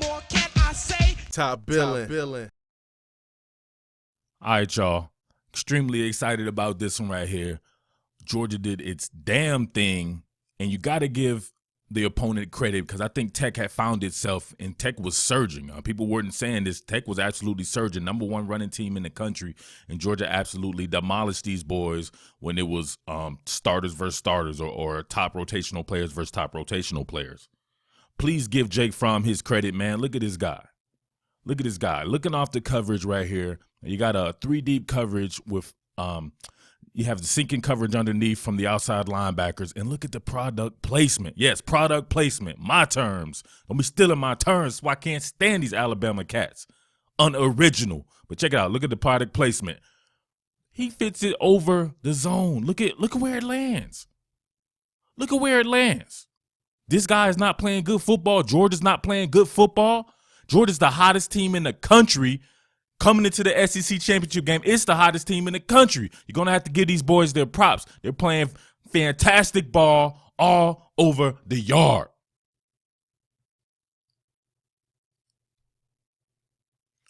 more can I say? Top billing. All right, y'all. Extremely excited about this one right here. Georgia did its damn thing, and you got to give the opponent credit because I think Tech had found itself, and Tech was surging. People weren't saying this. Tech was absolutely surging. #1 running team in the country, and Georgia absolutely demolished these boys when it was starters versus starters or top rotational players versus top rotational players. Please give Jake Fromm his credit, man. Look at this guy. Look at this guy. Looking off the coverage right here, you got a 3-deep coverage with you have the sinking coverage underneath from the outside linebackers, and look at the product placement. Yes, product placement. My terms. Don't be stealing my terms, so I can't stand these Alabama cats. Unoriginal. But check it out. Look at the product placement. He fits it over the zone. Look at where it lands. Look at where it lands. This guy is not playing good football. Georgia's not playing good football. Georgia's the hottest team in the country coming into the SEC championship game. It's the hottest team in the country. You're going to have to give these boys their props. They're playing fantastic ball all over the yard.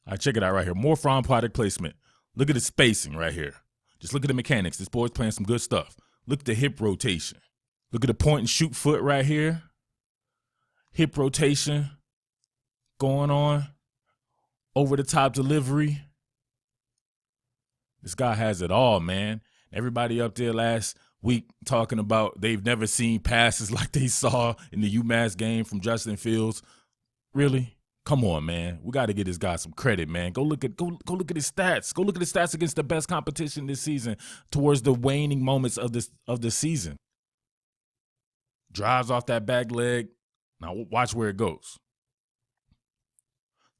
All right, check it out right here. More from product placement. Look at the spacing right here. Just look at the mechanics. This boy's playing some good stuff. Look at the hip rotation. Look at the point and shoot foot right here. Hip rotation going on. Over the top delivery. This guy has it all, man. Everybody up there last week talking about they've never seen passes like they saw in the UMass game from Justin Fields. Really? Come on, man. We got to give this guy some credit, man. Go look at his stats. Go look at his stats against the best competition this season towards the waning moments of the season. Drives off that back leg. Now watch where it goes.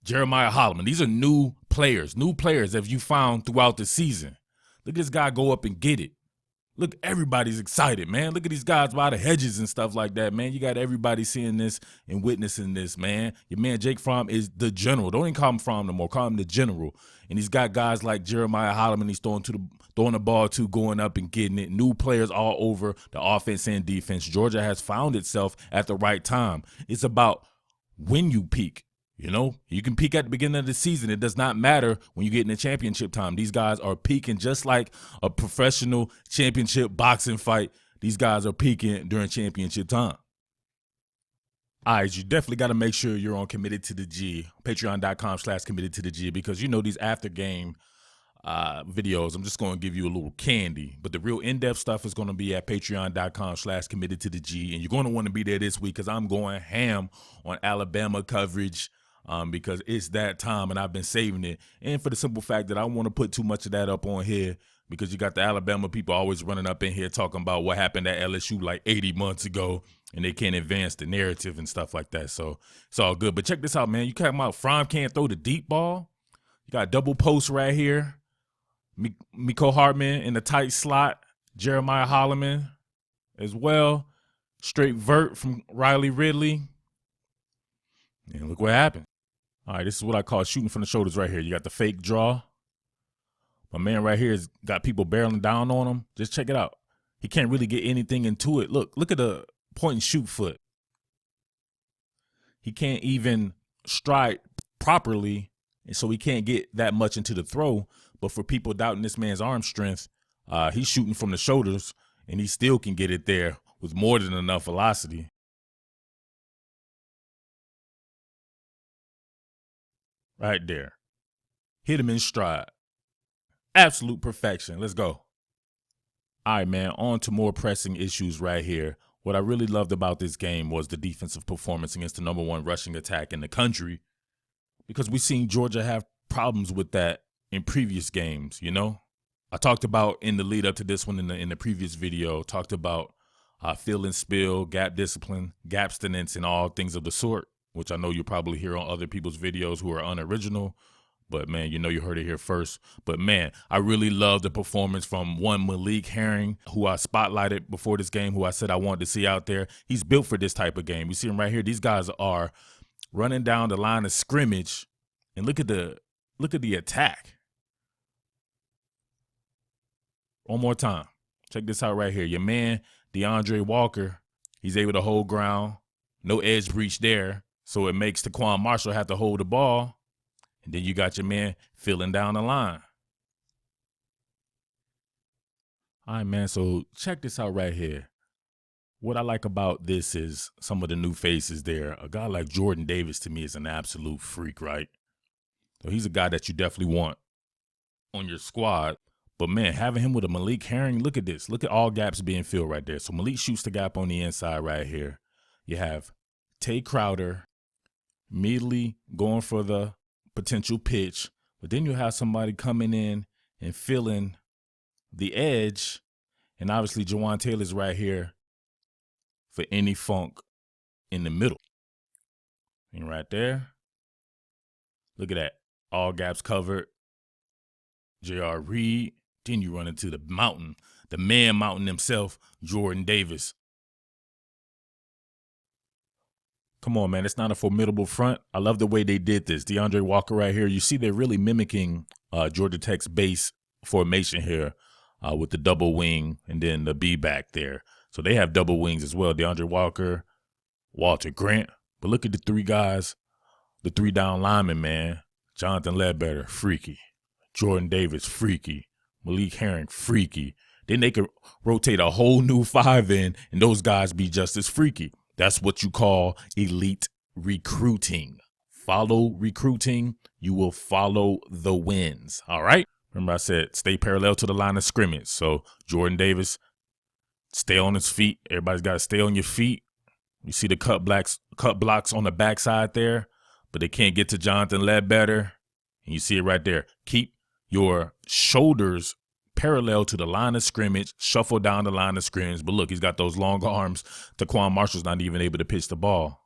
Jeremiah Holloman. These are new players that you found throughout the season. Look at this guy go up and get it. Look, everybody's excited, man. Look at these guys by the hedges and stuff like that, man. You got everybody seeing this and witnessing this, man. Your man Jake Fromm is the general. Don't even call him Fromm no more. Call him the general. And he's got guys like Jeremiah Holloman he's throwing the ball to, going up and getting it. New players all over the offense and defense. Georgia has found itself at the right time. It's about when you peak. You know, you can peak at the beginning of the season. It does not matter when you get in the championship time. These guys are peaking just like a professional championship boxing fight. These guys are peaking during championship time. All right, you definitely got to make sure you're on Committed to the G, patreon.com/committed to the G, because you know these after game videos, I'm just going to give you a little candy, but the real in-depth stuff is going to be at patreon.com/committed to the G, and you're going to want to be there this week because I'm going ham on Alabama coverage. Because it's that time and I've been saving it. And for the simple fact that I don't want to put too much of that up on here because you got the Alabama people always running up in here talking about what happened at LSU like 80 months ago and they can't advance the narrative and stuff like that. So it's all good. But check this out, man. You talking about Fromm can't throw the deep ball. You got double post right here. Miko Hartman in the tight slot. Jeremiah Holloman as well. Straight vert from Riley Ridley. And look what happened. All right, this is what I call shooting from the shoulders right here. You got the fake draw. My man right here has got people barreling down on him. Just check it out. He can't really get anything into it. Look at the point and shoot foot. He can't even stride properly, and so he can't get that much into the throw. But for people doubting this man's arm strength, he's shooting from the shoulders, and he still can get it there with more than enough velocity. Right there. Hit him in stride. Absolute perfection. Let's go. All right, man, on to more pressing issues right here. What I really loved about this game was the defensive performance against the #1 rushing attack in the country, because we've seen Georgia have problems with that in previous games, you know? I talked about in the lead up to this one in the previous video, talked about fill and spill, gap discipline, gapstinence, and all things of the sort, which I know you'll probably hear on other people's videos who are unoriginal. But, man, you know you heard it here first. But, man, I really love the performance from one Malik Herring, who I spotlighted before this game, who I said I wanted to see out there. He's built for this type of game. You see him right here. These guys are running down the line of scrimmage. And look at the attack. One more time. Check this out right here. Your man, DeAndre Walker, he's able to hold ground. No edge breach there. So it makes Taquan Marshall have to hold the ball. And then you got your man filling down the line. All right, man, so check this out right here. What I like about this is some of the new faces there. A guy like Jordan Davis, to me, is an absolute freak, right? So he's a guy that you definitely want on your squad. But, man, having him with a Malik Herring, look at this. Look at all gaps being filled right there. So Malik shoots the gap on the inside right here. You have Tay Crowder immediately going for the potential pitch. But then you have somebody coming in and filling the edge. And obviously Jawan Taylor's right here for any funk in the middle. And right there, look at that. All gaps covered. J.R. Reed. Then you run into the mountain, the man mountain himself, Jordan Davis. Come on, man. It's not a formidable front. I love the way they did this. DeAndre Walker right here. You see they're really mimicking Georgia Tech's base formation here with the double wing and then the B back there. So they have double wings as well. DeAndre Walker, Walter Grant. But look at the three guys, the three down linemen, man. Jonathan Ledbetter, freaky. Jordan Davis, freaky. Malik Herring, freaky. Then they could rotate a whole new five in, and those guys be just as freaky. That's what you call elite recruiting. Follow recruiting, you will follow the wins, all right? Remember I said stay parallel to the line of scrimmage. So Jordan Davis, stay on his feet. Everybody's got to stay on your feet. You see the cut blocks on the backside there, but they can't get to Jonathan Ledbetter. And you see it right there. Keep your shoulders parallel to the line of scrimmage, shuffle down the line of scrimmage. But look, he's got those long arms. Taquan Marshall's not even able to pitch the ball.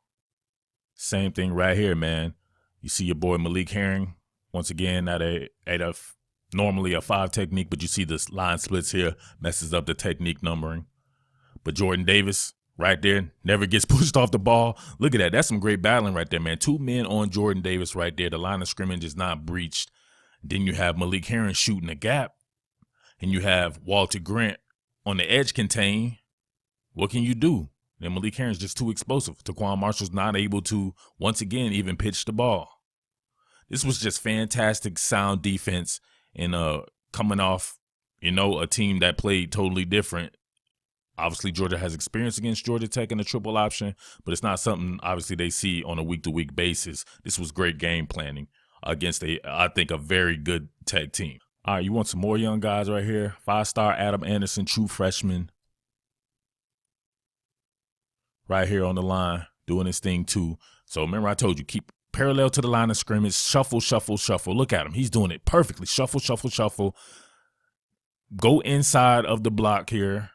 Same thing right here, man. You see your boy Malik Herring, once again, at a normally a 5 technique, but you see this line splits here, messes up the technique numbering. But Jordan Davis right there never gets pushed off the ball. Look at that. That's some great battling right there, man. 2 men on Jordan Davis right there. The line of scrimmage is not breached. Then you have Malik Herring shooting a gap. And you have Walter Grant on the edge contain. What can you do? And Malik Herring's just too explosive. Taquan Marshall's not able to, once again, even pitch the ball. This was just fantastic, sound defense. And coming off, a team that played totally different. Obviously, Georgia has experience against Georgia Tech in the triple option, but it's not something, obviously, they see on a week-to-week basis. This was great game planning against, I think, a very good Tech team. All right, you want some more young guys right here? 5-star Adam Anderson, true freshman. Right here on the line, doing his thing too. So remember I told you, keep parallel to the line of scrimmage, shuffle, shuffle, shuffle. Look at him. He's doing it perfectly. Shuffle, shuffle, shuffle. Go inside of the block here.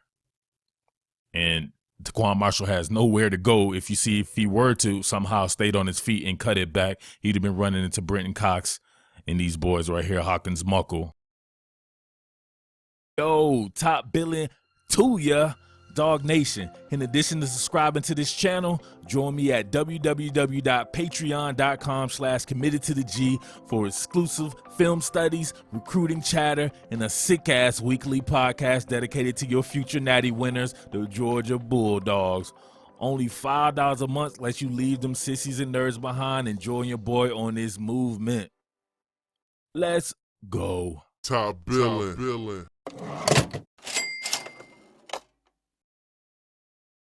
And Taquan Marshall has nowhere to go. If he were to somehow stayed on his feet and cut it back, he'd have been running into Brenton Cox and these boys right here, Hawkins Muckle. Yo, top billing to ya, Dog Nation. In addition to subscribing to this channel, join me at www.patreon.com/committedtotheg for exclusive film studies, recruiting chatter, and a sick-ass weekly podcast dedicated to your future natty winners, the Georgia Bulldogs. Only $5 a month lets you leave them sissies and nerds behind and join your boy on this movement. Let's go. Top billing.